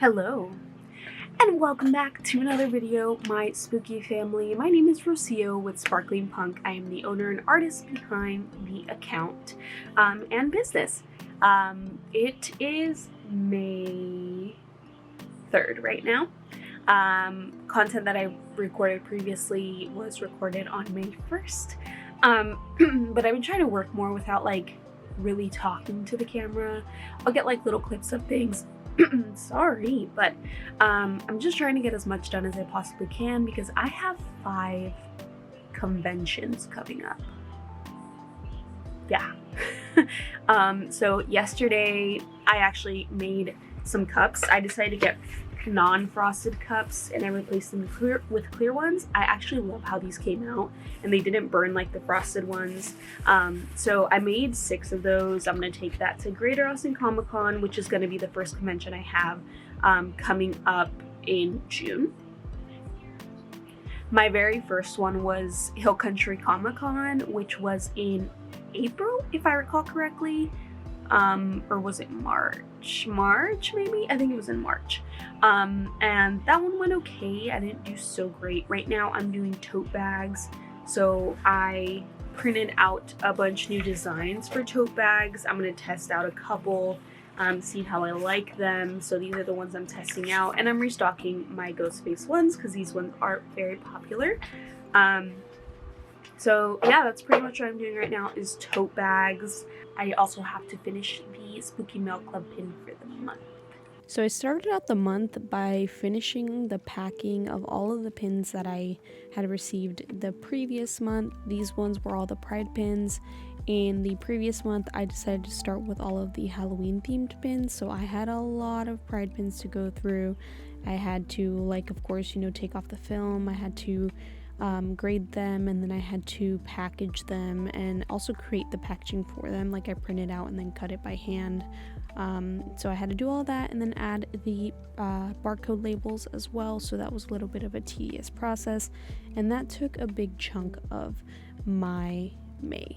Hello, and welcome back to another video, my spooky family. My name is Rocio with Sparkling Punk. I am the owner and artist behind the account and business. It is May 3rd right now. Content that I recorded previously was recorded on May 1st, but I've been trying to work more without really talking to the camera. I'll get little clips of things. Sorry, but I'm just trying to get as much done as I possibly can because I have 5 conventions coming up. Yeah. So yesterday I actually made some cups. I decided to get non-frosted cups and I replaced them with clear ones. I actually love how these came out and they didn't burn like the frosted ones. So I made 6 of those. I'm going to take that to Greater Austin Comic Con, which is going to be the first convention I have coming up in June. My very first one was Hill Country Comic Con, which was in April, if I recall correctly. Or was it March? Maybe? I think it was in March. And that one went okay. I didn't do so great. Right now I'm doing tote bags. So I printed out a bunch new designs for tote bags. I'm going to test out a couple, see how I like them. So these are the ones I'm testing out. And I'm restocking my ghost face ones because these ones are very popular. So yeah, that's pretty much what I'm doing right now is tote bags. I also have to finish the Spooky Mail Club pin for the month. So I started out the month by finishing the packing of all of the pins that I had received the previous month. These ones were all the Pride pins. In the previous month, I decided to start with all of the Halloween themed pins. So I had a lot of Pride pins to go through. I had to, of course, take off the film. I had to grade them, and then I had to package them and also create the packaging for them. I printed out and then cut it by hand. So I had to do all that and then add the barcode labels as well. So that was a little bit of a tedious process, and that took a big chunk of my May.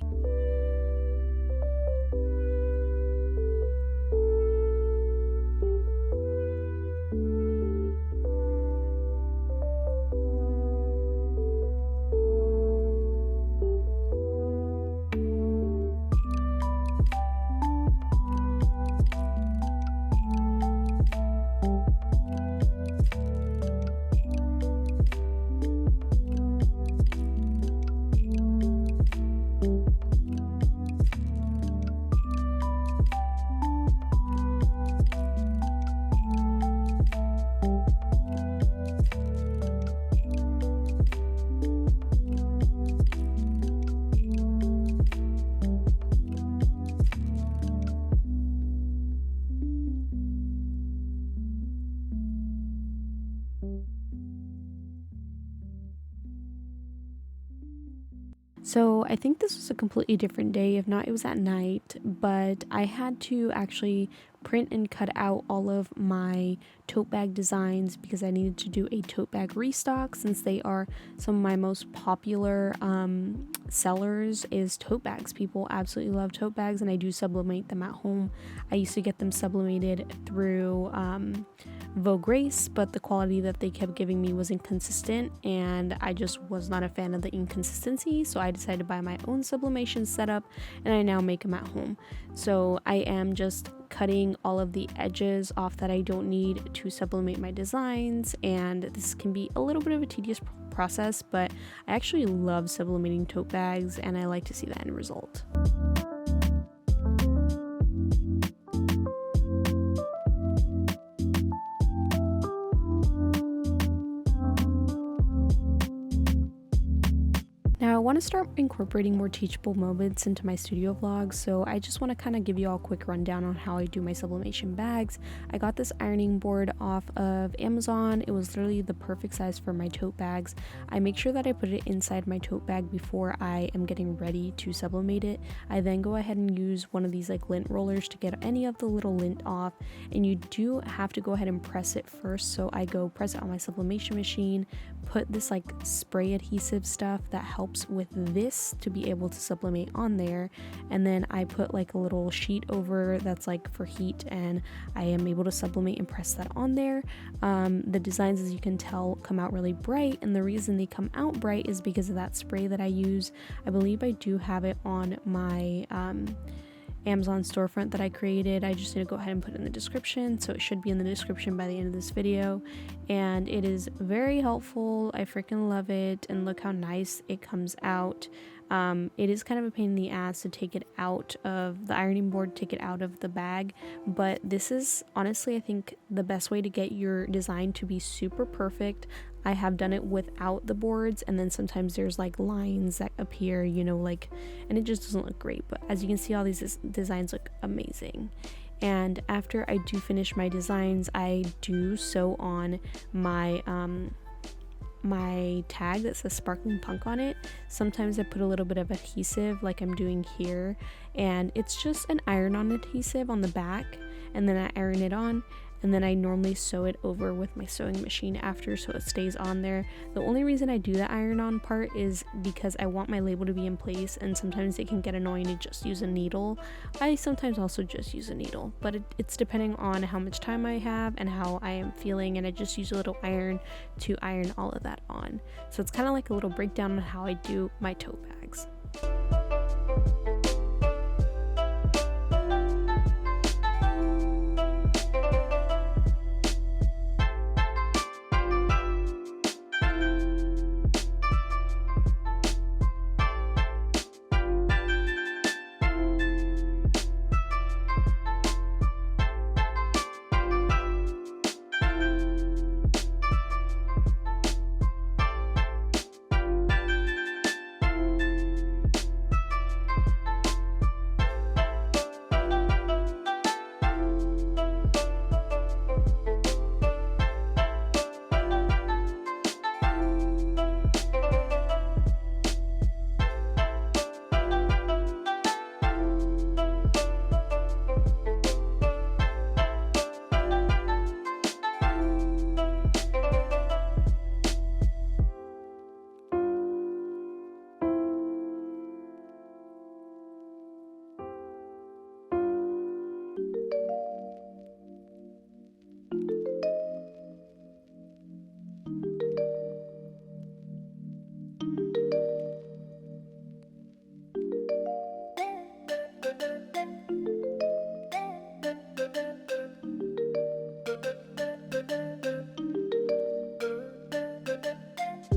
So I think this was a completely different day. If not, it was at night, but I had to actually print and cut out all of my tote bag designs because I needed to do a tote bag restock since they are some of my most popular sellers is tote bags. People absolutely love tote bags, and I do sublimate them at home. I used to get them sublimated through Vogue Grace, but the quality that they kept giving me was inconsistent, and I just was not a fan of the inconsistency, so I decided to buy my own sublimation setup, and I now make them at home. So I am just cutting all of the edges off that I don't need to sublimate my designs, and this can be a little bit of a tedious process, but I actually love sublimating tote bags, and I like to see the end result. Now I want to start incorporating more teachable moments into my studio vlogs, so I just want to kind of give you all a quick rundown on how I do my sublimation bags. I got this ironing board off of Amazon. It was literally the perfect size for my tote bags. I make sure that I put it inside my tote bag before I am getting ready to sublimate it. I then go ahead and use one of these lint rollers to get any of the little lint off, and you do have to go ahead and press it first. So I go press it on my sublimation machine, put this spray adhesive stuff that helps with this to be able to sublimate on there, and then I put like a little sheet over that's like for heat, and I am able to sublimate and press that on there. The designs, as you can tell, come out really bright, and the reason they come out bright is because of that spray that I use. I believe I do have it on my Amazon storefront that I created. I just need to go ahead and put it in the description, so it should be in the description by the end of this video, and it is very helpful. I freaking love it, and look how nice it comes out. It is kind of a pain in the ass to take it out of the ironing board, take it out of the bag, but this is honestly, I think, the best way to get your design to be super perfect. I have done it without the boards, and then sometimes there's like lines that appear, you know, like, and it just doesn't look great. But as you can see, all these designs look amazing. And after I do finish my designs, I do sew on my my tag that says Sparkling Punk on it. Sometimes I put a little bit of adhesive like I'm doing here, and it's just an iron-on adhesive on the back, and then I iron it on, and then I normally sew it over with my sewing machine after, so it stays on there. The only reason I do the iron-on part is because I want my label to be in place, and sometimes it can get annoying to just use a needle. I sometimes also just use a needle, but it's depending on how much time I have and how I am feeling, and I just use a little iron to iron all of that on. So it's kind of like a little breakdown on how I do my tote bags.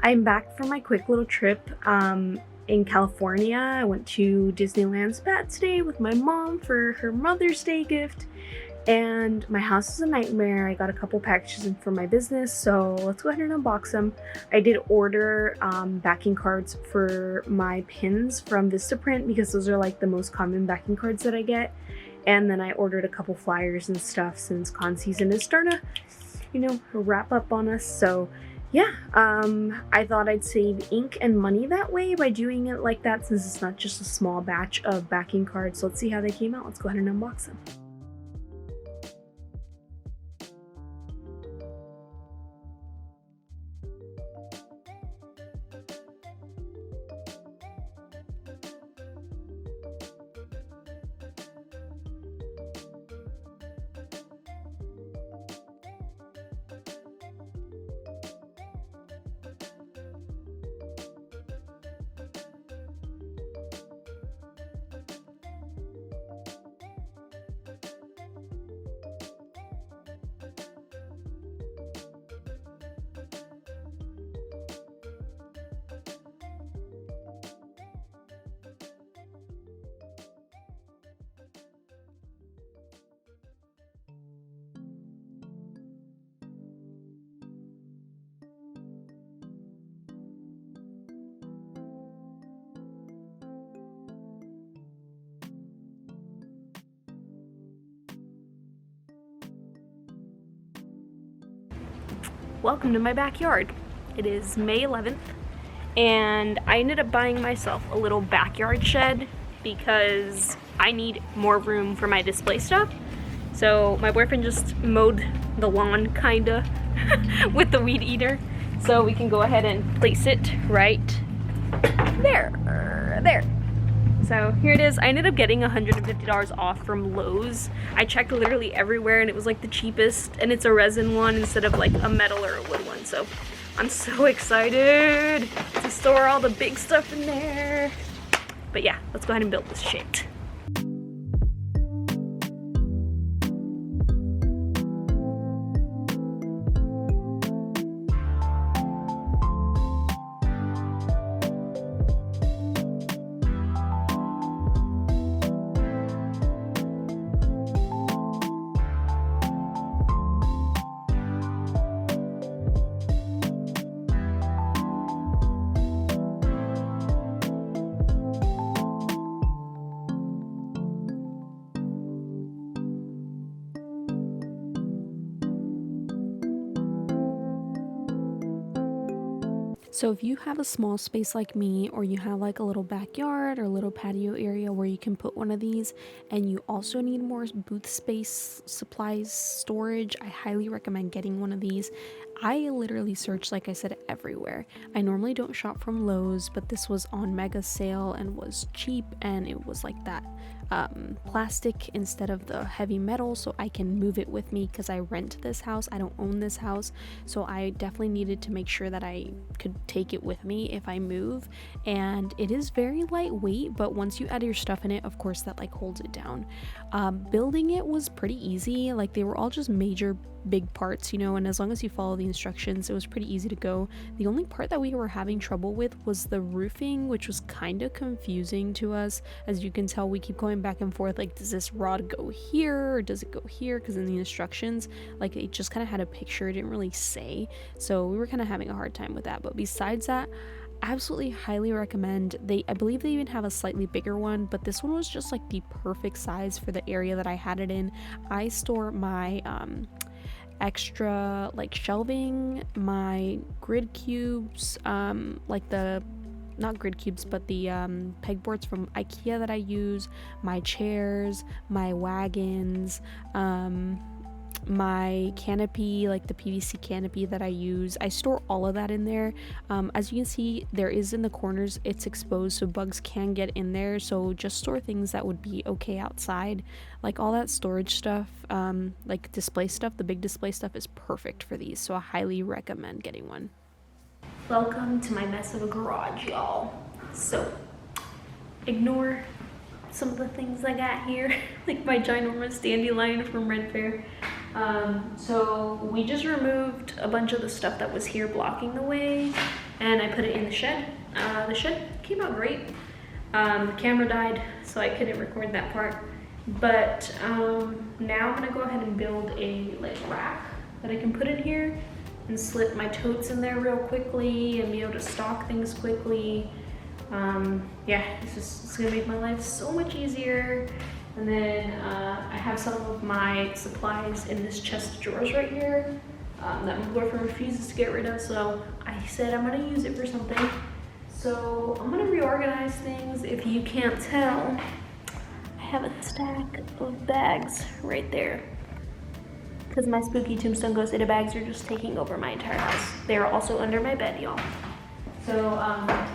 I'm back from my quick little trip in California. I went to Disneyland Spa today with my mom for her Mother's Day gift, and my house is a nightmare. I got a couple packages in for my business, so let's go ahead and unbox them. I did order backing cards for my pins from Vistaprint because those are like the most common backing cards that I get, and then I ordered a couple flyers and stuff since con season is starting to, you know, wrap up on us. So yeah, I thought I'd save ink and money that way by doing it like that, since it's not just a small batch of backing cards. So let's see how they came out. Let's go ahead and unbox them. Welcome to my backyard. It is May 11th, and I ended up buying myself a little backyard shed because I need more room for my display stuff. So my boyfriend just mowed the lawn kinda with the weed eater, so we can go ahead and place it right There. So here it is. I ended up getting $150 off from Lowe's. I checked literally everywhere and it was like the cheapest, and it's a resin one instead of like a metal or a wood one. So I'm so excited to store all the big stuff in there. But yeah, let's go ahead and build this shit. So if you have a small space like me, or you have like a little backyard or little patio area where you can put one of these, and you also need more booth space, supplies, storage, I highly recommend getting one of these. I literally searched, like I said, everywhere. I normally don't shop from Lowe's, but this was on mega sale and was cheap, and it was like that plastic instead of the heavy metal, so I can move it with me because I rent this house. I don't own this house, so I definitely needed to make sure that I could take it with me if I move. And it is very lightweight, but once you add your stuff in it, of course that like holds it down. Building it was pretty easy. Like they were all just major big parts, you know, and as long as you follow the instructions, it was pretty easy to go. The only part that we were having trouble with was the roofing, which was kind of confusing to us. As you can tell, we keep going back and forth, like, does this rod go here or does it go here? Because in the instructions, like, it just kind of had a picture, it didn't really say, so we were kind of having a hard time with that. But besides that, absolutely highly recommend. I believe they even have a slightly bigger one, but this one was just like the perfect size for the area that I had it in. I store my extra like shelving, my grid cubes, like the not grid cubes but the pegboards from IKEA that I use, my chairs, my wagons, my canopy, like the PVC canopy that I use. I store all of that in there. As you can see, there is in the corners, it's exposed so bugs can get in there, so just store things that would be okay outside. Like all that storage stuff, like display stuff, the big display stuff is perfect for these, so I highly recommend getting one. Welcome to my mess of a garage, y'all. So ignore some of the things I got here, like my ginormous dandelion from Red Fair. So we just removed a bunch of the stuff that was here blocking the way, and I put it in the shed. The shed came out great. The camera died, so I couldn't record that part. But now I'm gonna go ahead and build a like rack that I can put in here and slip my totes in there real quickly and be able to stock things quickly. Yeah, it's gonna make my life so much easier. And then I have some of my supplies in this chest of drawers right here that my boyfriend refuses to get rid of, so I said I'm gonna use it for something. So I'm gonna reorganize things. If you can't tell, I have a stack of bags right there, because my spooky tombstone ghost Ida bags are just taking over my entire house. They're also under my bed, y'all. So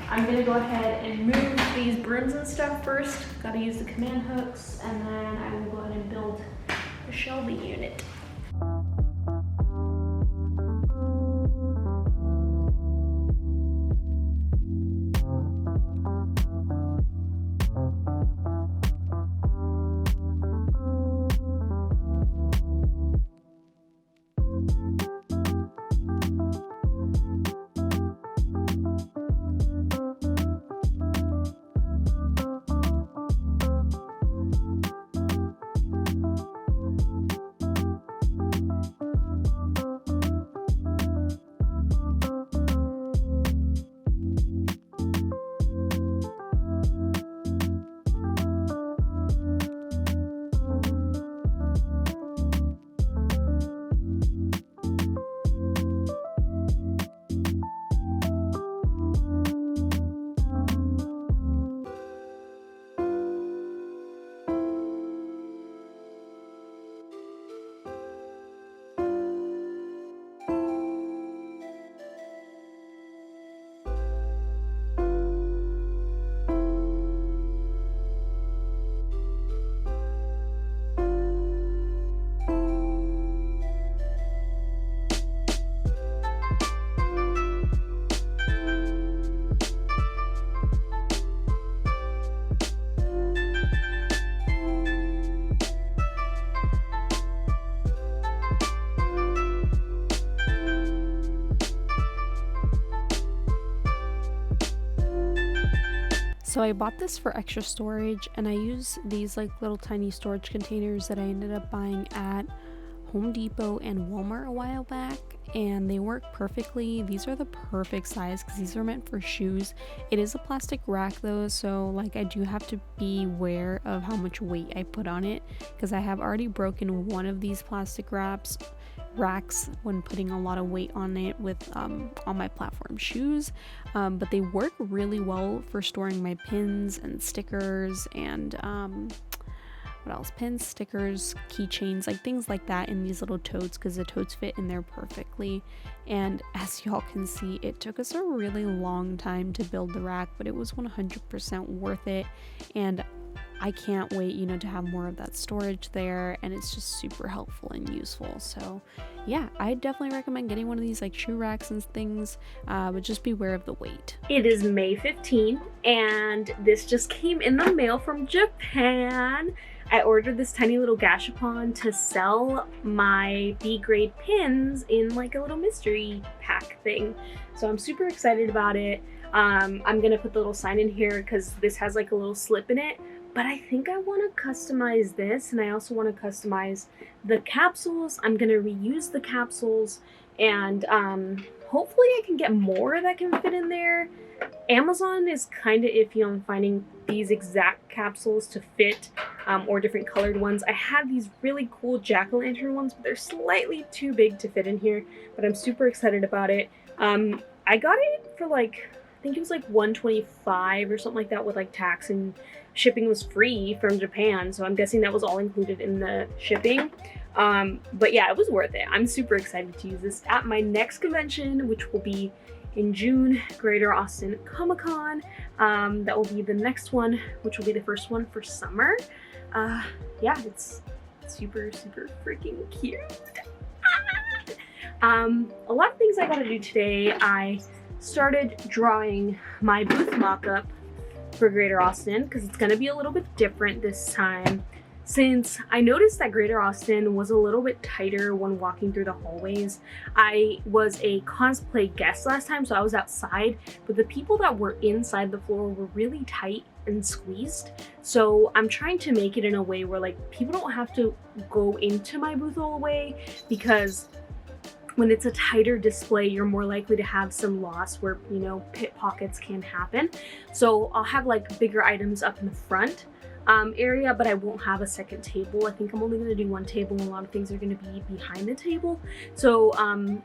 I'm gonna go ahead and move these brooms and stuff first. Gotta use the command hooks, and then I will go ahead and build the shelving unit. So I bought this for extra storage, and I use these like little tiny storage containers that I ended up buying at Home Depot and Walmart a while back, and they work perfectly. These are the perfect size because these are meant for shoes. It is a plastic rack though, so like I do have to be aware of how much weight I put on it, because I have already broken one of these plastic racks when putting a lot of weight on it with on my platform shoes, but they work really well for storing my pins and stickers and what else? Pins, stickers, keychains, like things like that in these little totes, because the totes fit in there perfectly. And as y'all can see, it took us a really long time to build the rack, but it was 100% worth it. And I can't wait, to have more of that storage there, and it's just super helpful and useful. So yeah, I definitely recommend getting one of these like shoe racks and things, but just beware of the weight. It is May 15th, and this just came in the mail from Japan. I ordered this tiny little gashapon to sell my B-grade pins in like a little mystery pack thing. So I'm super excited about it. I'm gonna put the little sign in here because this has like a little slip in it. But I think I want to customize this, and I also want to customize the capsules. I'm going to reuse the capsules, and hopefully I can get more that can fit in there. Amazon is kind of iffy on finding these exact capsules to fit, or different colored ones. I had these really cool jack-o'-lantern ones, but they're slightly too big to fit in here, but I'm super excited about it. I got it for like, I think it was like $125 or something like that with like tax, and shipping was free from Japan, so I'm guessing that was all included in the shipping. But yeah, it was worth it. I'm super excited to use this at my next convention, which will be in June, Greater Austin Comic-Con. That will be the next one, which will be the first one for summer. Yeah, it's super freaking cute. A lot of things I gotta do today. I started drawing my booth mock-up for Greater Austin because it's going to be a little bit different this time, since I noticed that Greater Austin was a little bit tighter when walking through the hallways. I was a cosplay guest last time, so I was outside, but the people that were inside the floor were really tight and squeezed. So I'm trying to make it in a way where like people don't have to go into my booth all the way, because when it's a tighter display, you're more likely to have some loss where, pickpockets can happen. So I'll have like bigger items up in the front area, but I won't have a second table. I think I'm only gonna do one table, and a lot of things are gonna be behind the table. So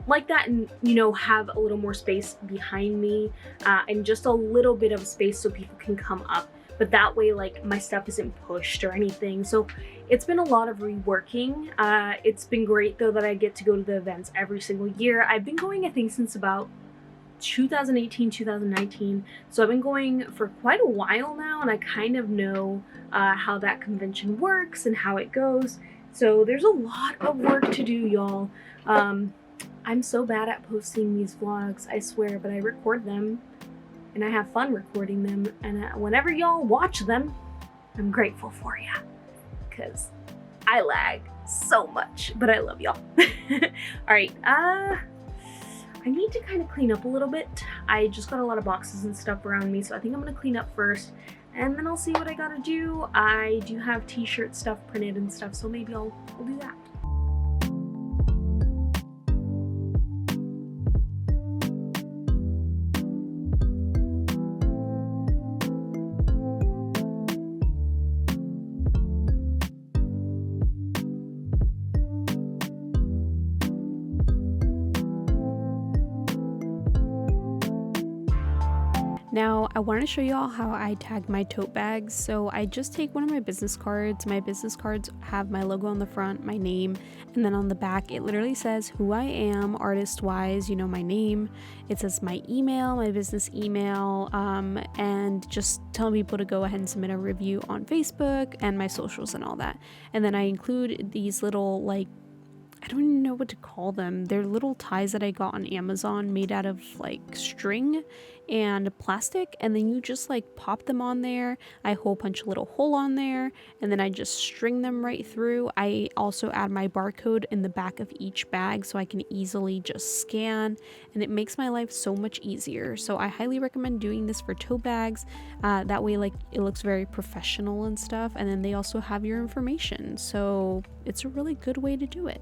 like that, and have a little more space behind me, and just a little bit of space so people can come up. But that way, like, my stuff isn't pushed or anything. So it's been a lot of reworking. It's been great though that I get to go to the events every single year. I've been going, I think, since about 2018, 2019. So I've been going for quite a while now, and I kind of know how that convention works and how it goes. So there's a lot of work to do, y'all. I'm so bad at posting these vlogs, I swear, but I record them and I have fun recording them, and whenever y'all watch them, I'm grateful for ya, because I lag so much, but I love y'all. Alright, I need to kind of clean up a little bit. I just got a lot of boxes and stuff around me, so I think I'm gonna clean up first, and then I'll see what I gotta do. I do have t-shirt stuff printed and stuff, so maybe I'll do that. Now, I want to show you all how I tag my tote bags. So I just take one of my business cards. My business cards have my logo on the front, my name, and then on the back, it literally says who I am, artist-wise, my name. It says my email, my business email, and just telling people to go ahead and submit a review on Facebook and my socials and all that. And then I include these little, I don't even know what to call them. They're little ties that I got on Amazon made out of like string and plastic, and then you just like pop them on there. I hole punch a little hole on there, and then I just string them right through. I also add my barcode in the back of each bag so I can easily just scan, and it makes my life so much easier. So I highly recommend doing this for tote bags. That way, like, it looks very professional and stuff, and then they also have your information, so it's a really good way to do it.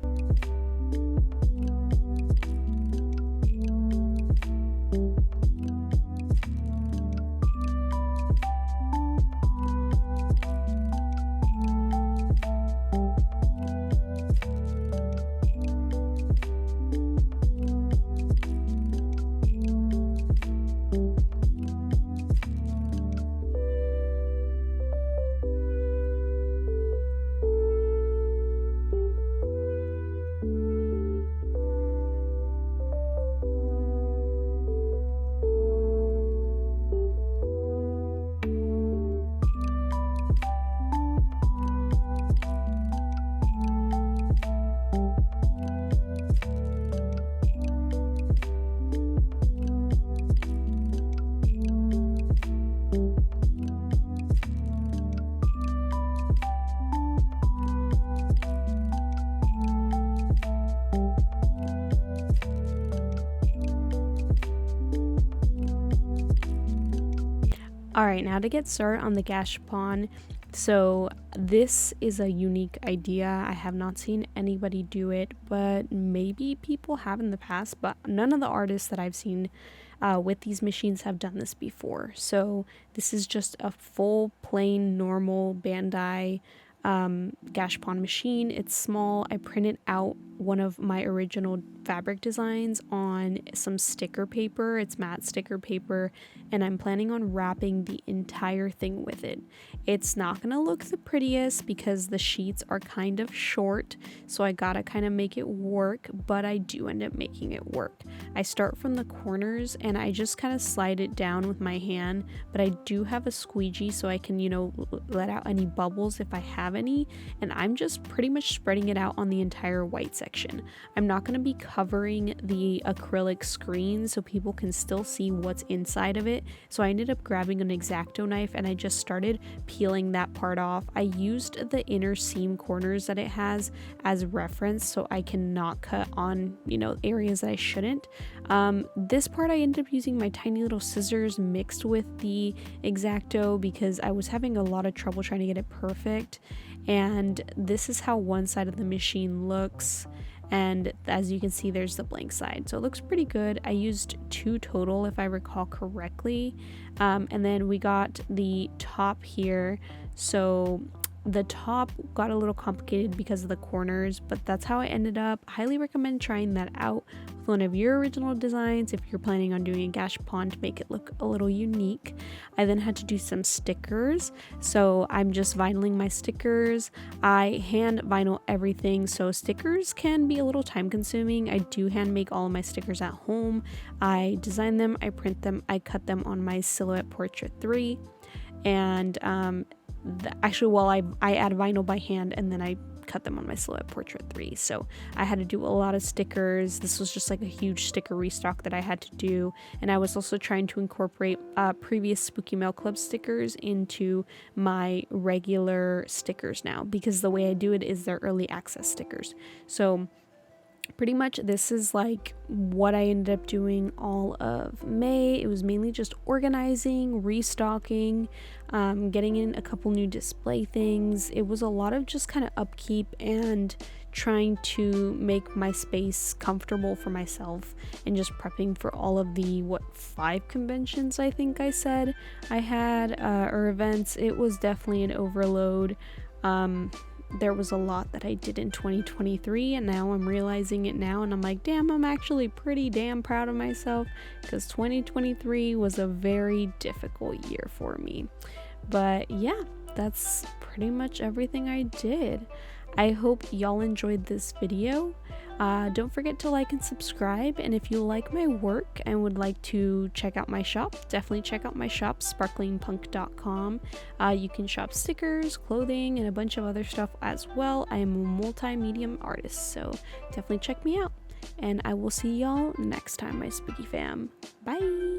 Alright, now to get started on the gashapon. So this is a unique idea. I have not seen anybody do it, but maybe people have in the past, but none of the artists that I've seen with these machines have done this before. So this is just a full, plain, normal Bandai gashapon machine. It's small. I printed out one of my original fabric designs on some sticker paper. It's matte sticker paper, and I'm planning on wrapping the entire thing with it. It's not gonna look the prettiest because the sheets are kind of short, so I gotta kind of make it work, but I do end up making it work. I start from the corners and I just kind of slide it down with my hand, but I do have a squeegee so I can, you know, let out any bubbles if I have any, and I'm just pretty much spreading it out on the entire white section. I'm not going to be covering the acrylic screen so people can still see what's inside of it, so I ended up grabbing an X-Acto knife and I just started peeling that part off. I used the inner seam corners that it has as reference so I can not cut on, you know, areas that I shouldn't. This part I ended up using my tiny little scissors mixed with the X-Acto because I was having a lot of trouble trying to get it perfect. And this is how one side of the machine looks, and as you can see, there's the blank side, so it looks pretty good. I used 2 total if I recall correctly, and then we got the top here. So the top got a little complicated because of the corners, but that's how I ended up. Highly recommend trying that out with one of your original designs if you're planning on doing a gashapon to make it look a little unique. I then had to do some stickers, so I'm just vinyling my stickers. I hand vinyl everything, so stickers can be a little time consuming. I do hand make all of my stickers at home. I design them, I print them, I cut them on my Silhouette Portrait 3, and actually, well, I add vinyl by hand and then I cut them on my Silhouette Portrait 3. So I had to do a lot of stickers. This was just like a huge sticker restock that I had to do. And I was also trying to incorporate previous Spooky Mail Club stickers into my regular stickers now, because the way I do it is they're early access stickers. So pretty much this is like what I ended up doing all of May. It was mainly just organizing, restocking, getting in a couple new display things. It was a lot of just kind of upkeep and trying to make my space comfortable for myself, and just prepping for all of the 5 conventions I think I said I had, or events. It was definitely an overload. There was a lot that I did in 2023, and now I'm realizing it now, and I'm like, damn, I'm actually pretty damn proud of myself, because 2023 was a very difficult year for me. But yeah, that's pretty much everything I did. I hope y'all enjoyed this video. Don't forget to like and subscribe, and if you like my work and would like to check out my shop, definitely check out my shop, sparklingpunk.com. You can shop stickers, clothing, and a bunch of other stuff as well. I am a multi-medium artist, so definitely check me out. And I will see y'all next time, my spooky fam. Bye!